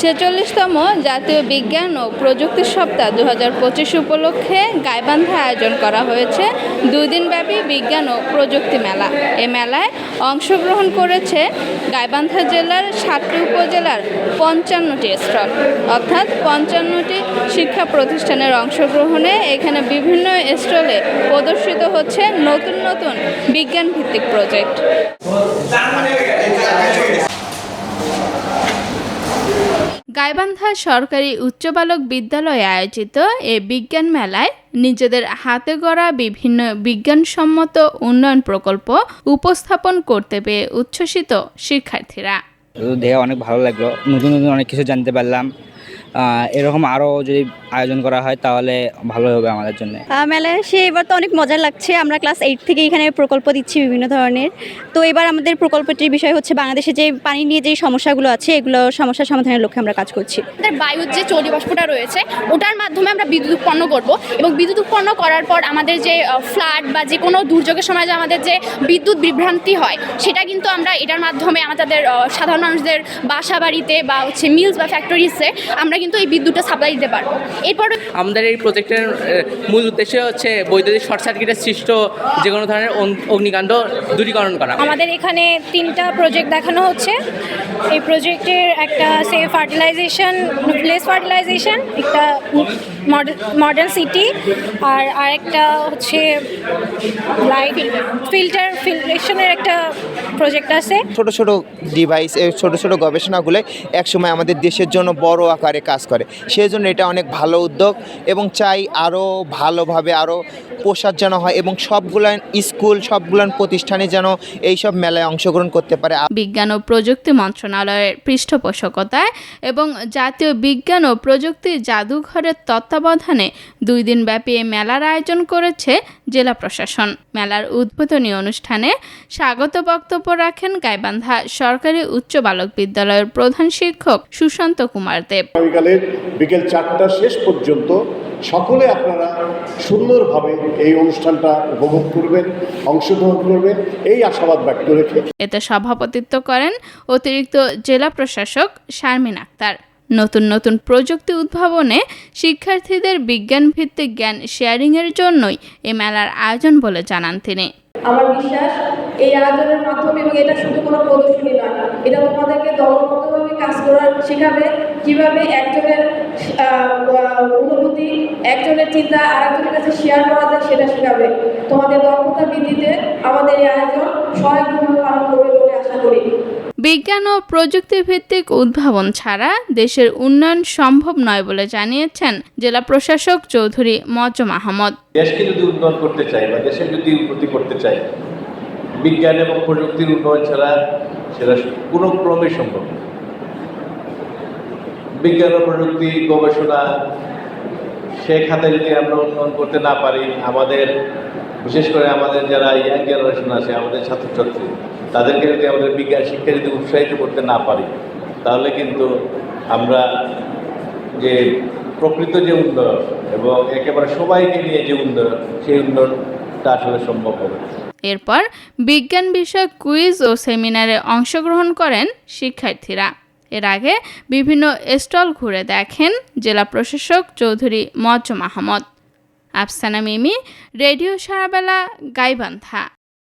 ৪৬তম জাতীয় বিজ্ঞান ও প্রযুক্তি সপ্তাহ ২০২৫ উপলক্ষে গাইবান্ধায় আয়োজন করা হয়েছে ২ দিনব্যাপী বিজ্ঞান ও প্রযুক্তি মেলা। এ মেলায় অংশগ্রহণ করেছে গাইবান্ধা জেলার ৭টি উপজেলার ৫৫টি স্টল, অর্থাৎ ৫৫টি শিক্ষা প্রতিষ্ঠানের অংশগ্রহণে এখানে বিভিন্ন স্টলে প্রদর্শিত হচ্ছে নতুন নতুন বিজ্ঞান ভিত্তিক প্রজেক্ট। গাইবান্ধা সরকারি উচ্চ বালক বিদ্যালয়ে আয়োজিত এ বিজ্ঞান মেলায় নিজেদের হাতে গড়া বিভিন্ন বিজ্ঞানসম্মত উন্নয়ন প্রকল্প উপস্থাপন করতে পেরে উচ্ছ্বসিত শিক্ষার্থীরা। দেখে অনেক ভালো লাগলো, নতুন নতুন অনেক কিছু জানতে পারলাম। এরকম আরও যদি আয়োজন করা হয় তাহলে ভালো হবে আমাদের জন্য। মেলায় এসে এবার তো অনেক মজা লাগছে। আমরা ক্লাস 8 থেকে এখানে প্রকল্প দিচ্ছি বিভিন্ন ধরনের। তো এবার আমাদের প্রকল্পটির বিষয় হচ্ছে বাংলাদেশে যে পানি নিয়ে যে সমস্যাগুলো আছে এগুলো সমস্যার সমাধানের লক্ষ্যে আমরা কাজ করছি। আমাদের বায়ুর যে চৌলি বাষ্পটা রয়েছে ওটার মাধ্যমে আমরা বিদ্যুৎ উৎপন্ন করব এবং বিদ্যুৎ উৎপন্ন করার পর আমাদের যে ফ্লাড বা যে কোনো দুর্যোগের সময় যে আমাদের যে বিদ্যুৎ বিভ্রান্তি হয় সেটা কিন্তু আমরা এটার মাধ্যমে আমাদের সাধারণ মানুষদের বাসা বাড়িতে বা হচ্ছে মিলস বা ফ্যাক্টরিসে আমরা কিন্তু এই বিদ্যুৎটা সাপ্লাই দিতে পারবো। এরপর আমাদের এই প্রজেক্টের মূল উদ্দেশ্য হচ্ছে বৈদ্যুতিক শর্ট সার্কিটের সৃষ্ট যে কোনো ধরনের অগ্নিকাণ্ড দূরীকরণ করা। আমাদের এখানে 3টা প্রজেক্ট দেখানো হচ্ছে। এই প্রজেক্টের একটা প্লেস ফার্টিলাইজেশন, একটা মডার্ন সিটি, আর আরেকটা হচ্ছে লাইট ফিল্টারেশনের একটা প্রজেক্ট আছে। ছোট ছোট ডিভাইস, এই ছোট ছোট গবেষণাগুলো একসময় আমাদের দেশের জন্য বড় আকারে কাজ করে। সেই জন্য এটা অনেক ভালো উদ্যোগ এবং চাই আরও ভালোভাবে আরও প্রসার যেন হয় এবং সবগুলান স্কুল সবগুলান প্রতিষ্ঠানে যেন এইসব মেলায় অংশগ্রহণ করতে পারে। বিজ্ঞান ও প্রযুক্তি মন্ত্রণালয়ের পৃষ্ঠপোষকতায় এবং জাতীয় বিজ্ঞান ও প্রযুক্তি জাদুঘরের তত্ত্বাবধানে 2 দিনব্যাপী মেলার আয়োজন করেছে জেলা প্রশাসন। মেলার উদ্বোধনী অনুষ্ঠানে স্বাগত বক্তব্য রাখেন গাইবান্ধা সরকারি উচ্চ বালক বিদ্যালয়ের প্রধান শিক্ষক সুশান্ত কুমার দেব। বিকেল 4টা শেষ পর্যন্ত সকলে আপনারা সুন্দরভাবে এই অনুষ্ঠানটা উপভোগ করবেন, অংশগ্রহণ করবেন, এই আশাবাদ ব্যক্ত রেখে এতে সভাপতিত্ব করেন অতিরিক্ত জেলা প্রশাসক শারমিন আক্তার। নতুন নতুন প্রযুক্তি উদ্ভাবনে শিক্ষার্থীদের বিজ্ঞান ভিত্তিক জ্ঞান শেয়ারিংয়ের জন্যই এ মেলার আয়োজন বলে জানান তিনি। আমার বিশ্বাস এই আয়োজনের মাধ্যমে, এবং এটা শুধু কোনো প্রদর্শনী নয়, এটা তোমাদেরকে দলবদ্ধভাবে কাজ করার শেখাবে, কিভাবে একজনের অনুভূতি, একজনের চিন্তা আরেকজনের কাছে শেয়ার করা যায় সেটা শেখাবে। তোমাদের দক্ষতা বৃদ্ধিতে আমাদের এই আয়োজন সহায়ক ভূমিকা পালন করবে বলে আশা করি। বিজ্ঞান ও প্রযুক্তি ভিত্তিক উদ্ভাবন ছাড়া দেশের উন্নয়ন সম্ভব নয় বলে জানিয়েছেন জেলা প্রশাসক চৌধুরী মজ্জম আহমদ। দেশকে যদি উন্নয়ন করতে চাই বা দেশের যদি উন্নতি করতে চাই, বিজ্ঞান এবং প্রযুক্তির উন্নয়ন ছাড়া সেটা কোনো ক্রমেই সম্ভব না। বিজ্ঞান ও প্রযুক্তি গবেষণা সে খাতে যদি আমরা উন্নয়ন করতে না পারি, আমাদের বিশেষ করে আমাদের যারা ইয়াং জেনারেশন আছে, আমাদের ছাত্রছাত্রী, তাদেরকে যদি আমাদের বিজ্ঞান শিক্ষা যদি উৎসাহিত করতে না পারি, তাহলে কিন্তু আমরা যে প্রকৃত যে উন্নয়ন এবং একেবারে সবাইকে নিয়ে যে উন্নয়ন, সেই উন্নয়নটা আসলে সম্ভব হবে। এরপর বিজ্ঞান বিষয়ক কুইজ ও সেমিনারে অংশগ্রহণ করেন শিক্ষার্থীরা। এর আগে বিভিন্ন স্টল ঘুরে দেখেন জেলা প্রশাসক চৌধুরী মজ্জম আহমদ। আফসানা মিমি, রেডিও সারাবেলা, গাইবান্ধা।